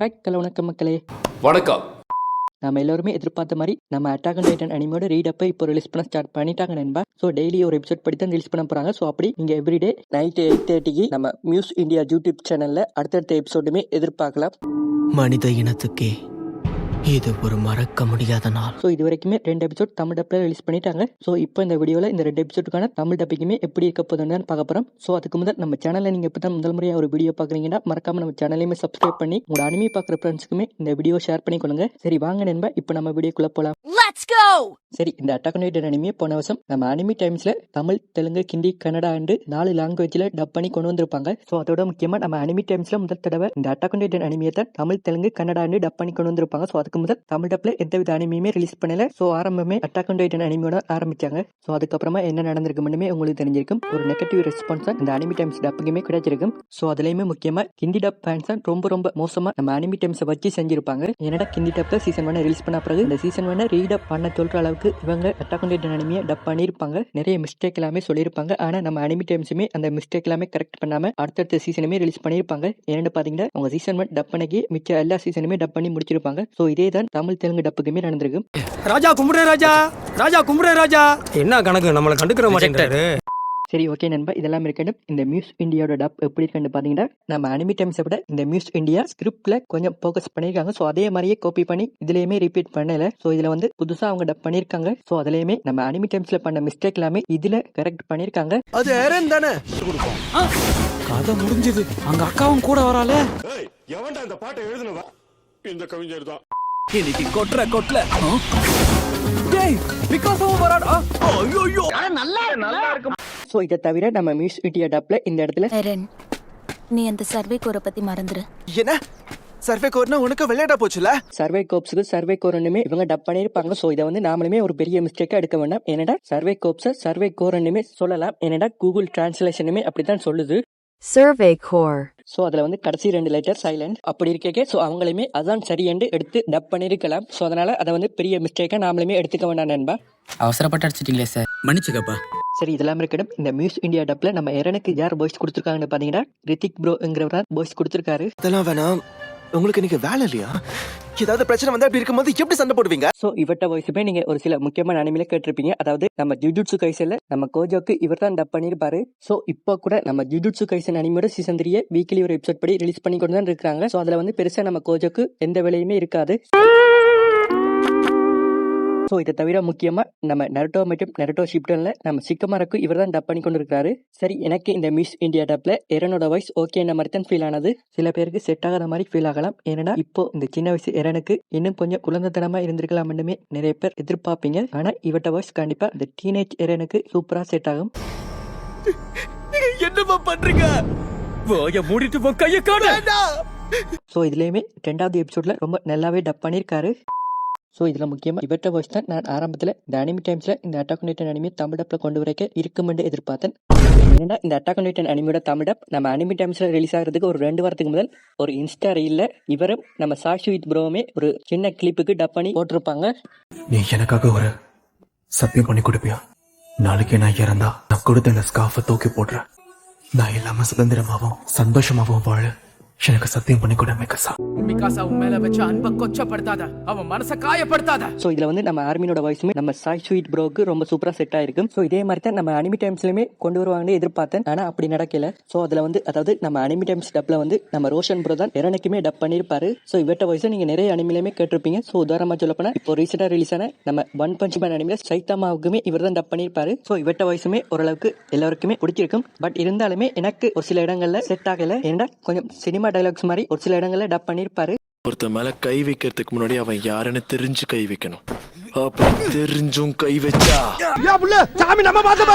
Hi வணக்கம் மக்களே. வணக்கம். நம்ம எல்லாருமே எதிர்பார்த்த மாதிரி நம்ம அட்டாக் ஆன் டைட்டன் அனிமோட ரீடப்பை இப்போ ரிலீஸ் பண்ண ஸ்டார்ட் பண்ணிட்டாங்க நண்பா. ஸோ டெய்லி ஒரு எபிசோட் படி தான் ரிலீஸ் பண்ண போகிறாங்க. ஸோ அப்படி நீங்கள் எவ்ரிடே நைட்டு 8:30 நம்ம மியூஸ் இந்தியா யூடியூப் சேனலில் அடுத்தடுத்த எபிசோடுமே எதிர்பார்க்கலாம். மனித இனத்துக்கே இது ஒரு மறக்க முடியாத நாள். ஸோ இது வரைக்குமே 2 எபிசோட் தமிழ் டப்பில் ரிலீஸ் பண்ணிட்டாங்க. ஸோ இப்போ இந்த வீடியோவில் இந்த 2 எபிசோடுக்கான தமிழ் டப்பிக்குமே எப்படி இருக்க போதுன்னு பார்க்க போகிறோம். ஸோ அதுக்கு முதல் நம்ம சேனலில் நீங்கள் இப்போ தான் முதல் முறையாக ஒரு வீடியோ பார்க்குறீங்கன்னா மறக்காம நம்ம சேனலையுமே சப்ஸ்கிரைப் பண்ணி உங்களோட அனிமி பார்க்குற ஃப்ரெண்ட்ஸுக்குமே இந்த வீடியோ ஷேர் பண்ணி கொடுங்க. சரி வாங்க நண்பா, இப்போ நம்ம வீடியோக்குள்ளே போகலாம். சரி, இந்த அட்டாக் ஆன் டைட்டன் அனிமியை போன வருஷம் நம்ம அனிமி டைம்ஸ்ல தமிழ், தெலுங்கு, ஹிந்தி, கன்னடா அண்டு 4 லாங்குவேஜ்ல டப் பண்ணி கொண்டு வந்திருப்பாங்க. ஸோ அதோட முக்கியமா நம்ம அனிமி டைம்ஸ்ல முதல் தடவை இந்த அட்டாக் ஆன் டைட்டன் அனிமியை தான் தமிழ், தெலுங்கு, கன்னடா அண்டு டப் பண்ணி கொண்டு வந்திருப்பாங்க. ஸோ அதுக்கு முதல் தமிழ் டப்ல எந்தவித அனிமியுமே ரிலீஸ் பண்ணல. ஸோ ஆரம்பமே அட்டாக் ஆன் டைட்டன் அனிமியோட ஆரம்பிச்சாங்க. ஸோ அதுக்கப்புறமா என்ன நடந்திருக்குமே உங்களுக்கு தெரிஞ்சிருக்கும். ஒரு நெகட்டிவ் ரெஸ்பான்ஸ் இந்த அனிமி டைம்ஸ் டப்புக்குமே கிடைச்சிருக்கும். ஸோ அதுலயுமே முக்கியமா ஹிந்தி டப் ஃபேன்ஸ் ரொம்ப மோசமா நம்ம அனிமி டைம்ஸை வச்சு செஞ்சிருப்பாங்க. என்னடா ஹிந்தி டப்ல சீசன் 1 ரிலீஸ் பண்ண பிறகு இந்த சீசன் 1 ரீடப் பண்ண சொல்ற அளவுக்கு இவங்க அட்டாக் ஆன் டைட்டன் அனிமியை டப் பண்ணியிருப்பாங்க. நிறைய மிஸ்டேக் எல்லாமே சொல்லியிருப்பாங்க. ஆனா நம்ம அனிமி டைம்ஸுமே அந்த மிஸ்டேக் எல்லாமே கரெக்ட் பண்ணாம அடுத்தடுத்த சீசனுமே ரிலீஸ் பண்ணியிருப்பாங்க. என்னன்னு பாத்தீங்கன்னா அவங்க சீசன் 1 டப் பண்ணி மிச்ச எல்லா சீசனுமே டப் பண்ணி முடிச்சிருப்பாங்க. ஸோ இதே தான் தமிழ், தெலுங்கு டப்புக்குமே நடந்திருக்கு. ராஜா கும்பிடுற ராஜா, ராஜா கும்பிடுற ராஜா. என்ன கணக்கு நம்மளை கண்டுக்கிற மாட்டேங்கிறாரு. சரி ஓகே நண்பா, இதெல்லாம் இருக்கட்டும். இந்த மியூஸ் இந்தியாவோட டப் எப்படி இருக்குன்னு பாத்தீங்கன்னா நம்ம அனிமி டைம்ஸை விட இந்த மியூஸ் இந்தியா ஸ்கிரிப்ட்ல கொஞ்சம் ஃபோக்கஸ் பண்ணியிருக்காங்க. ஸோ அதே மாதிரியே காப்பி பண்ணி இதுலயுமே ரிப்பீட் பண்ணல. ஸோ இதுல வந்து புதுசா அவங்க டப் பண்ணியிருக்காங்க. ஸோ அதுலயுமே நம்ம அனிமி டைம்ஸ்ல பண்ண மிஸ்டேக் எல்லாமே இதுல கரெக்ட் பண்ணியிருக்காங்க. அது ஏரன் தானே. கதை முடிஞ்சது. அங்க அக்காவும் கூட வரால. எவன்டா இந்த பாட்டை எழுதுனவா? இந்த கவிஞர் தான். இன்னைக்கு கொட்ல டேய் பிகாசோவும் வராடா. ஐயோ நல்லா இருக்கு. ஸோ இதை தவிர நம்ம மியூஸ் இந்தியா டப்ல இந்த இடத்துல எரன், நீ அந்த சர்வே கோரை பத்தி மறந்துரு. என்ன சர்வே கோர்னா உனக்கு விளையாட போச்சுல. சர்வே கோப்ஸுக்கு சர்வே கோரனுமே இவங்க டப் பண்ணியிருப்பாங்க. ஸோ இதை வந்து நாமளுமே ஒரு பெரிய மிஸ்டேக்கா எடுக்க வேண்டாம். என்னடா சர்வே கோப்ஸை சர்வே கோரனுமே சொல்லலாம். என்னடா கூகுள் டிரான்ஸ்லேஷனுமே அப்படித்தான் சொல்லுது. Survey core. ஸோ அதில் வந்து கடைசி 2 லெட்டர் சைலண்ட் அப்படி இருக்கே. ஸோ அவங்களையுமே அதான் சரியென்று எடுத்து டப் பண்ணியிருக்கலாம். ஸோ அதனால அதை வந்து பெரிய மிஸ்டேக்கா நாமளுமே எடுத்துக்க வேண்டாம் நண்பா. அவசரப்பட்டு அடிச்சிட்டீங்களே சார், மன்னிச்சுக்கப்பா. சரி, இதெல்லாம் இருக்கட்டும். இந்த மியூஸ் இந்தியா டப்ல நம்ம எரனுக்கு யார் வாய்ஸ் கொடுத்துருக்காங்கன்னு பாத்தீங்கன்னா ரித்திக் ப்ரோங்கிறவர் வாய்ஸ் கொடுத்துருக்காரு. அதெல்லாம் வேணாம், உங்களுக்கு இன்னைக்கு வேலை இல்லையா? ஏதாவது பிரச்சனை வந்தா இப்படி இருக்கும்போது எப்படி சண்டை போடுவீங்க? சோ இவர்ட்ட வாய்ஸுமே நீங்க ஒரு சில முக்கியமான அனிமையில கேட்டிருப்பீங்க. அதாவது நம்ம ஜுஜுட்சு கைசன்ல நம்ம கோஜோக்கு இவர் தான் டப் பண்ணிருப்பாரு. சோ இப்போ கூட நம்ம ஜுஜுட்சு கைசன் அனிமையோட சீசன் 3 வீக்லி ஒரு எபிசோட் படி ரிலீஸ் பண்ணி கொண்டு தான் இருக்காங்க. சோ அதுல வந்து பெருசா நம்ம கோஜோக்கு எந்த வேலையுமே இருக்காது. ஸோ இதை தவிர முக்கியமா நம்ம நருட்டோ மற்றும் நருட்டோ ஷிப்டன்ல நம்ம சிக்கமாருக்கு இவர் தான் டப் பண்ணி கொண்டு இருக்காரு. சரி, எனக்கு இந்த மிஸ் இந்தியா டப்ல எரனோட வாய்ஸ் ஓகே என்ன மாதிரி தான் ஃபீல் ஆனது. சில பேருக்கு செட் ஆகாத மாதிரி ஃபீல் ஆகலாம். ஏன்னா இப்போ இந்த சின்ன வயசு எரனுக்கு இன்னும் கொஞ்சம் குழந்தைத்தனமா இருந்திருக்கலாம் நிறைய பேர் எதிர்பார்ப்பீங்க. ஆனா இவட்ட வாய்ஸ் கண்டிப்பா இந்த டீனேஜ் எரனுக்கு சூப்பரா செட் ஆகும். என்னமா பண்றீங்க? வாய மூடிட்டு போ, கைய காண. ஸோ இதுலயுமே 2வது எபிசோட்ல ரொம்ப நல்லாவே டப் பண்ணிருக்காரு. ஸோ இதில் முக்கியமாக இவற்ற வாய்ஸ் தான் நான் ஆரம்பத்தில் இந்த அனிமி டைம்ஸில் இந்த attack on titan anime Tamil டப்பில் கொண்டு வரைக்க இருக்குமென்று எதிர்பார்த்தேன். ஏன்னா இந்த அட்டாக் ஆன் டைட்டன் அனிமியோட தமிழ் டப் நம்ம அனிமி டைம்ஸில் ரிலீஸ் ஆகிறதுக்கு ஒரு 2 வாரத்துக்கு முதல் ஒரு இன்ஸ்டா ரீல்ல இவரும் நம்ம சாஷி வித் ப்ரோவுமே ஒரு சின்ன கிளிப்புக்கு டப் பண்ணி போட்டிருப்பாங்க. நீ எனக்காக ஒரு சத்தியம் பண்ணி கொடுப்பியா? நாளைக்கே நான் இறந்தா நான் கொடுத்த இந்த ஸ்கார்ஃபை தூக்கி போடுறேன். நான் இல்லாம சுதந்திரமாவும் சந்தோஷமாவும் வாழ எனக்கு சத்தியம் பண்ணி கூட மிகாசா. மிகாசா உன் மேல வச்ச அன்பை கொச்சப்படுத்தாத, அவன் மனசை காயப்படுத்தாத. ஸோ இதில் வந்து நம்ம ஆர்மினோட வாய்ஸுமே நம்ம சாய் ஸ்வீட் ப்ரோக்கு ரொம்ப சூப்பராக செட் ஆயிருக்கும். ஸோ இதே மாதிரி தான் நம்ம அனிமி டைம்ஸ்லையுமே கொண்டு வருவாங்கன்னு எதிர்பார்த்தேன். ஆனால் அப்படி நடக்கல. ஸோ அதில் வந்து அதாவது நம்ம அனிமி டைம்ஸ் டப்ல வந்து நம்ம ரோஷன் ப்ரோ தான் எரனுக்குமே டப் பண்ணியிருப்பாரு. ஸோ இவட்ட வாய்ஸை நீங்கள் நிறைய அனிமிலையுமே கேட்டிருப்பீங்க. ஸோ உதாரணமாக சொல்லப்போனா இப்போ ரீசெண்டாக ரிலீஸ் ஆன நம்ம ஒன் பஞ்ச் மேன் அனிமில சைத்தாமாவுக்குமே இவர் தான் டப் பண்ணியிருப்பாரு. ஸோ இவட்ட வாய்ஸுமே ஓரளவுக்கு எல்லாருக்குமே பிடிச்சிருக்கும். பட் இருந்தாலுமே எனக்கு ஒரு சில இடங்கள்ல செட் ஆகல. ஏன்னா கொஞ்சம் சினிமா டைலாக்ஸ் மாதிரி ஒரு சில இடங்கள்ல டப் பண்ணியிருப்பாரு. ஒருத்த மேல கை வைக்கிறதுக்கு முன்னாடி அவன் யாருன்னு தெரிஞ்சு கை வைக்கணும். அப்ப தெரிஞ்சும் கை வச்சா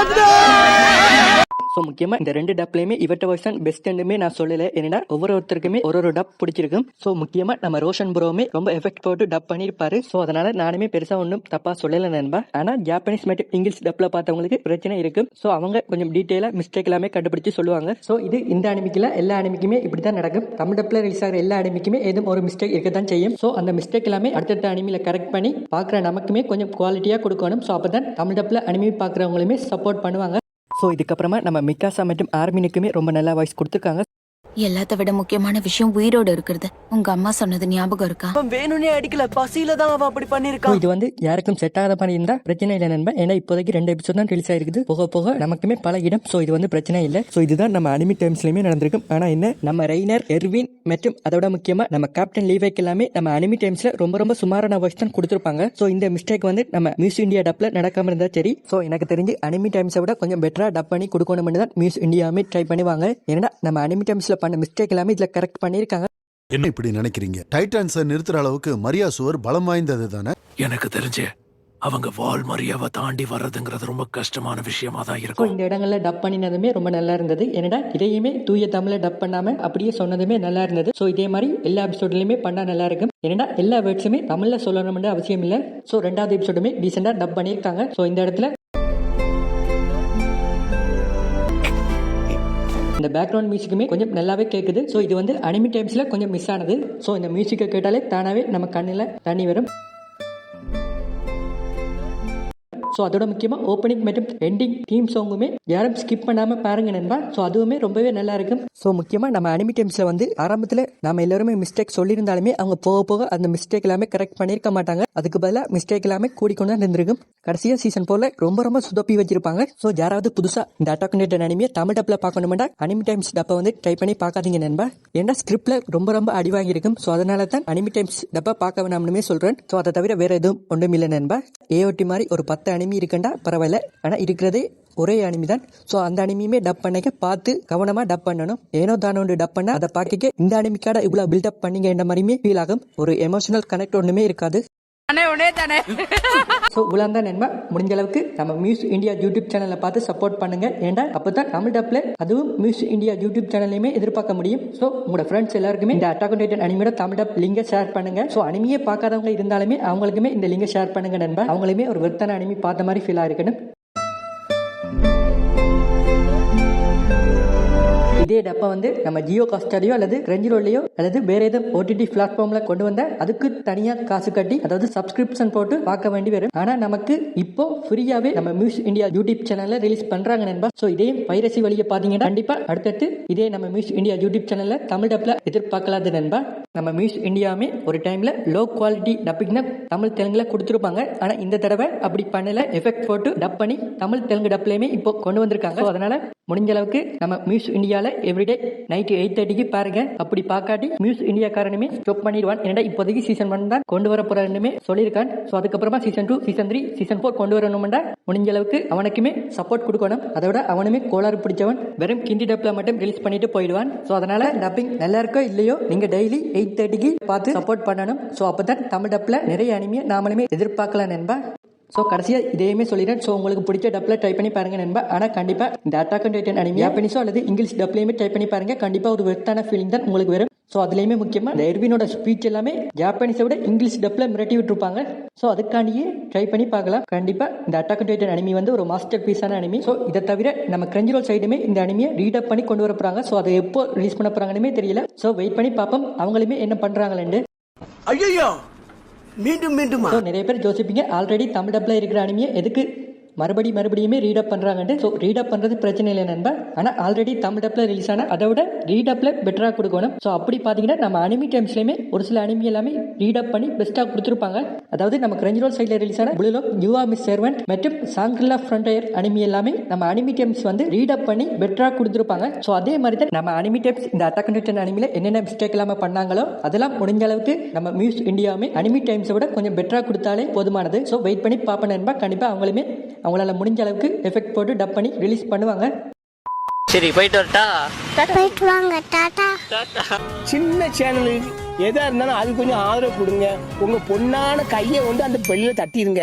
ஸோ முக்கியமா இந்த 2 டப்லையுமே இவட்ட வாய்ஸ் தான் பெஸ்ட்னுமே நான் சொல்லல. ஏன்னா ஒவ்வொருத்தருக்குமே ஒரு டப் பிடிச்சிருக்கும். ஸோ முக்கியமா நம்ம ரோஷன் ப்ரோவுமே ரொம்ப எஃபெக்ட் போட்டு டப் பண்ணியிருப்பாரு. ஸோ அதனால நானுமே பெருசா ஒன்றும் தப்பா சொல்லல நண்பா. ஆனா ஜாப்பனீஸ் மற்றும் இங்கிலீஷ் டப்ல பார்த்தவங்களுக்கு பிரச்சனை இருக்கும். ஸோ அவங்க கொஞ்சம் டீட்டெயிலா மிஸ்டேக் எல்லாமே கண்டுபிடிச்சு சொல்லுவாங்க. ஸோ இது இந்த அனிமிக்கல எல்லா அனிமிக்குமே இப்படித்தான் நடக்கும். தமிழ் டப்ல ரிலீஸ் ஆகிற எல்லா அனிமிக்குமே ஏதும் ஒரு மிஸ்டேக் இருக்கத்தான் செய்யும். ஸோ அந்த மிஸ்டேக் எல்லாமே அடுத்தடுத்த அனிமில கரெக்ட் பண்ணி பார்க்குற நமக்குமே கொஞ்சம் குவாலிட்டியா கொடுக்கணும். ஸோ அப்பதான் தமிழ் டப்ல அனிமி பார்க்குறவங்களுமே சப்போர்ட் பண்ணுவாங்க. ஸோ இதுக்கப்புறமா நம்ம மிகாசா மற்றும் ஆர்மினுக்குமே ரொம்ப நல்லா வாய்ஸ் கொடுத்துருக்காங்க. எல்லாத்த விட முக்கியமான விஷயம் உயிரோட இருக்கிறது. உங்க அம்மா சொன்னது ஞாபகம் இருக்கா? அவன் வேணும்னே அடிக்கல, பசியில தான் அவன் அப்படி So, பண்ணிருக்கான். இது வந்து யாருக்கும் செட் ஆகாத மாதிரி இருந்தா பிரச்சனை இல்லை நண்பா. ஏன்னா இப்போதைக்கு 2 எபிசோட் தான் ரிலீஸ் ஆயிருக்குது. போக போக நமக்குமே பழகிடும். ஸோ இது வந்து பிரச்சனை இல்லை. ஸோ இதுதான் நம்ம அனிமி டைம்ஸ்லயுமே நடந்திருக்கும். ஆனா என்ன, நம்ம ரெய்னர், எர்வின் மற்றும் அதோட முக்கியமா நம்ம கேப்டன் லீவைக்கு எல்லாமே நம்ம அனிமி டைம்ஸ்ல ரொம்ப ரொம்ப சுமாரான வாய்ஸ் தான் கொடுத்துருப்பாங்க. ஸோ இந்த மிஸ்டேக் வந்து நம்ம மியூஸ் இந்தியா டப்ல நடக்காம இருந்தா சரி. ஸோ எனக்கு தெரிஞ்சு அனிமி டைம்ஸை விட கொஞ்சம் பெட்டரா டப் பண்ணி கொடுக்கணும்னு தான் மியூஸ் இந்தியாவுமே ட்ரை பண்ணுவாங்க. ஏன்னா நம்ம அனிமி டைம்ஸ்ல பண்ண மிஸ்டேக் எல்லாமே இதுல கரெக்ட் பண்ணியிருக்காங்க. என்ன இப்படி நினைக்கிறீங்க? டைட்டான்ஸை நிறுத்துற அளவுக்கு மரியா சுவர் பலம் வாய்ந்தது தானே? எனக்கு தெரிஞ்சு அவங்க வால் மரியாவை தாண்டி வர்றதுங்கிறது ரொம்ப கஷ்டமான விஷயமா தான் ஸோ இருக்கும். இந்த இடங்கள்ல டப் பண்ணினதுமே ரொம்ப நல்லா இருந்தது. ஏன்னா இதையுமே தூய தமிழ டப் பண்ணாம அப்படியே சொன்னதுமே நல்லா இருந்தது. ஸோ இதே மாதிரி எல்லா எபிசோட்லயுமே பண்ணா நல்லா இருக்கும். ஏன்னா எல்லா வேர்ட்ஸுமே தமிழ்ல சொல்லணும்னு அவசியம் இல்லை. ஸோ 2வது எபிசோடுமே டீசெண்டா டப் பண்ணியிருக்காங்க. ஸோ இந்த இடத்துல இந்த பேக்ரவுண்ட் மியூசிக்குமே கொஞ்சம் நல்லாவே கேட்குது. ஸோ இது வந்து அனிமி டைம்ஸ்ல கொஞ்சம் மிஸ் ஆனது. ஸோ இந்த மியூசிக்கை கேட்டாலே தானாவே நம்ம கண்ணில் தண்ணி வரும். ஸோ அதோட முக்கியமாக ஓப்பனிங் மற்றும் எண்டிங் தீம் சாங்குமே யாரும் ஸ்கிப் பண்ணாமல் பாருங்க நண்பா. ஸோ அதுவுமே ரொம்பவே நல்லா இருக்கும். ஸோ முக்கியமாக நம்ம அனிமி டைம்ஸில் வந்து ஆரம்பத்தில் நம்ம எல்லாருமே மிஸ்டேக் சொல்லியிருந்தாலுமே அவங்க போக போக அந்த மிஸ்டேக் எல்லாமே கரெக்ட் பண்ணியிருக்க மாட்டாங்க. அதுக்கு பதிலாக மிஸ்டேக் எல்லாமே கூடிக்கொண்டு தான் இருந்திருக்கும். கடைசியாக சீசன் 4 ரொம்ப ரொம்ப சுதப்பி வச்சிருப்பாங்க. ஸோ யாராவது புதுசாக இந்த அட்டாக் ஆன் டைட்டன் அனிமியை தமிழ் டப்பில் பார்க்கணுமெண்டா அனிமி டைம்ஸ் டப்பை வந்து ட்ரை பண்ணி பார்க்காதீங்க நண்பா. ஏன்னா ஸ்கிரிப்டில் ரொம்ப அடி வாங்கியிருக்கும். ஸோ அதனால தான் அனிமி டைம்ஸ் டப்பை பார்க்க வேணாம்னுமே சொல்கிறேன். ஸோ அதை தவிர வேற எதுவும் ஒன்றும் இல்லை நண்பா. ஏஓடி மாதிரி ஒரு 10 அனிமி இருக்குண்டா பரவாயில்ல. ஆனால் இருக்கிறதே ஒரே அனிமி தான். ஸோ அந்த அனிமியுமே டப் பண்ணிக்க பார்த்து கவனமாக டப் பண்ணணும். ஏனோ தானோண்டு டப் பண்ண அதை பார்க்க இந்த அனிமிக்காட இவ்வளோ பில்டப் பண்ணீங்க என்ற மாதிரியுமே ஃபீல் ஆகும். ஒரு எமோஷனல் கனெக்ட் ஒன்றுமே இருக்காது. ஸோ இவ்வளோதான் நண்பா. முடிஞ்ச அளவுக்கு நம்ம மியூஸ் இந்தியா யூடியூப் சேனலை பார்த்து சப்போர்ட் பண்ணுங்க. ஏன்டா அப்பதான் தமிழ் டப்ல அதுவும் மியூஸ் இந்தியா யூடியூப் சேனலையுமே எதிர்பார்க்க முடியும். ஸோ உங்களோட ஃப்ரெண்ட்ஸ் எல்லாருக்குமே இந்த அட்டாக் ஆன் டைட்டன் அனிமியோட தமிழ் டப் லிங்கை ஷேர் பண்ணுங்க. ஸோ அனிமியே பார்க்காதவங்க இருந்தாலுமே அவங்களுக்குமே இந்த லிங்கை ஷேர் பண்ணுங்க நண்பா. அவங்களுமே ஒரு வெறுத்தான அனிமி பார்த்த மாதிரி ஃபீல் ஆயிருக்கணும். இதே டப்பா வந்து நம்ம ஜியோ காஸ்டாரியோ அல்லது ரெஞ்சிரோலையோ அல்லது வேற ஏதாவது ஓடிடி பிளாட்ஃபார்ம்ல கொண்டு வந்தா அதுக்கு தனியா காசு கட்டி அதாவது சப்ஸ்கிரிப்ஷன் போட்டு பார்க்க வேண்டி வரும். ஆனா நமக்கு இப்போ ஃப்ரீயாவே நம்ம மியூஸ் இந்தியா யூடியூப் சேனல்ல ரிலீஸ் பண்றாங்க நண்பா. ஸோ இதையும் பைரசி வழியை பாத்தீங்கன்னா கண்டிப்பா அடுத்தடுத்து இதே நம்ம மியூஸ் இந்தியா யூடியூப் சேனல்ல தமிழ் டப்ல எதிர்பார்க்கலாது நண்பா. நம்ம மியூஸ் இந்தியாவுமே ஒரு டைம்ல லோ குவாலிட்டி டப்பிங் தமிழ் தெலுங்குல கொடுத்துருப்பாங்க. ஆனா இந்த தடவை அப்படி பண்ணல, எஃபெக்ட் போட்டு டப் பண்ணி தமிழ் தெலுங்கு டப்லயுமே இப்போ கொண்டு வந்திருக்காங்க. ஸோ அதனால முடிஞ்ச அளவுக்கு நம்ம மியூஸ் இந்தியால எவ்ரிடே நைட் 8:30 பாருங்க. அப்படி பார்க்காட்டி மியூஸ் இந்தியா காரணமே ஸ்டாப் பண்ணிடுவான். ஏன்னா இப்போதைக்கு சீசன் 1 தான் கொண்டு வர போறேன்னு சொல்லியிருக்கான். ஸோ அதுக்கப்புறமா சீசன் 2, சீசன் 3, சீசன் 4 கொண்டு வரணும்டா முடிஞ்ச அளவுக்கு அவனுக்குமே சப்போர்ட் கொடுக்கணும். அதோட அவனுமே கோளாறு பிடிச்சவன் வெறும் கிண்டி டப்ல மட்டும் ரிலீஸ் பண்ணிட்டு போயிடுவான். ஸோ அதனால டப்பிங் நல்லா இருக்கோ இல்லையோ நீங்க டெய்லி 8:30 பார்த்து சப்போர்ட் பண்ணணும். ஸோ அப்பதான் தமிழ் டப்ல நிறைய அனிமையை நாமளுமே எதிர்பார்க்கலாம் நண்பா. ஸோ கடைசியாக இதையுமே சொல்லிடுறேன். ஸோ உங்களுக்கு பிடிச்ச டப்பில் ட்ரை பண்ணி பாருங்க நண்பா. ஆனால் கண்டிப்பாக இந்த அட்டாக் ஆன் டைட்டன் அனிமி ஜாப்பனீஸோ அல்லது இங்கிலீஷ் டப்லையுமே ட்ரை பண்ணி பாருங்க. கண்டிப்பாக ஒரு வெர்த்தான ஃபீலிங் தான் உங்களுக்கு வரும். ஸோ அதுலேயுமே முக்கியமாக இந்த எர்வினோட ஸ்பீச் எல்லாமே ஜாப்பனீஸை விட இங்கிலீஷ் டப்பில் மிரட்டி விட்டுருப்பாங்க. ஸோ அதுக்காண்டியே ட்ரை பண்ணி பார்க்கலாம். கண்டிப்பாக இந்த அட்டாக் ஆன் டைட்டன் அனிமி வந்து ஒரு மாஸ்டர் பீஸான அனிமி. ஸோ இதை தவிர நம்ம கிரஞ்சிரோல் சைடுமே இந்த அனிமியை ரீடப் பண்ணி கொண்டு வர போகிறாங்க. ஸோ அதை எப்போ ரிலீஸ் பண்ண போகிறாங்கன்னு தெரியல. ஸோ வெயிட் பண்ணி பார்ப்போம் அவங்களுமே என்ன பண்ணுறாங்களேன்னு. ஐயோ மீண்டும் நிறைய பேர் யோசிப்பீங்க ஆல்ரெடி தமிழ் டப்ல இருக்கிற அனிமியை எதுக்கு மறுபடியுமே ரீடப் பண்றாங்கன்னு. ஸோ ரீடப் பண்றது பிரச்சனை இல்லை நண்பா. ஆனால் ஆல்ரெடி தமிழ் டப்ல ரிலீஸ் ஆன அதை விட ரீடப்ல பெட்டரா கொடுக்கணும். ஸோ அப்படி பார்த்தீங்கன்னா நம்ம அனிமி டைம்ஸ்லயுமே ஒரு சில அனிமி எல்லாமே ரீடப் பண்ணி பெஸ்டா கொடுத்துருப்பாங்க. அதாவது நம்ம கிரஞ்சிரோல் சைட்ல ரிலீஸ் ஆன blue Lok, you are miss servant மற்றும் சாங்கில்லா ஃப்ரண்டியர் அனிமி எல்லாமே நம்ம அனிமி டைம்ஸ் வந்து ரீடப் பண்ணி பெட்டரா கொடுத்துருப்பாங்க. ஸோ அதே மாதிரி தான் நம்ம அனிமி டைம்ஸ் இந்த அட்டாக் ஆன் டைட்டன் அனிமில என்னென்ன மிஸ்டேக் இல்லாம பண்ணாங்களோ அதெல்லாம் முடிஞ்ச அளவுக்கு நம்ம மியூஸ் இந்தியாவுமே அனிமி டைம்ஸை விட கொஞ்சம் பெட்டரா கொடுத்தாலே போதுமானது. ஸோ வெயிட் பண்ணி பார்ப்பேன் நண்பா. கண்டிப்பா அவங்களுமே அவங்களால முடிஞ்ச அளவுக்கு எஃபெக்ட் போட்டு டப் பண்ணி ரிலீஸ் பண்ணுவாங்க. சரி போயிட்டு வரட்டா? போயிட்டு வாங்க, டாடா. சின்ன சேனலுக்கு எதா இருந்தாலும் அது கொஞ்சம் ஆதரவு கொடுங்க. உங்க பொண்ணான கையை வந்து அந்த பெல்லில தட்டிடுங்க.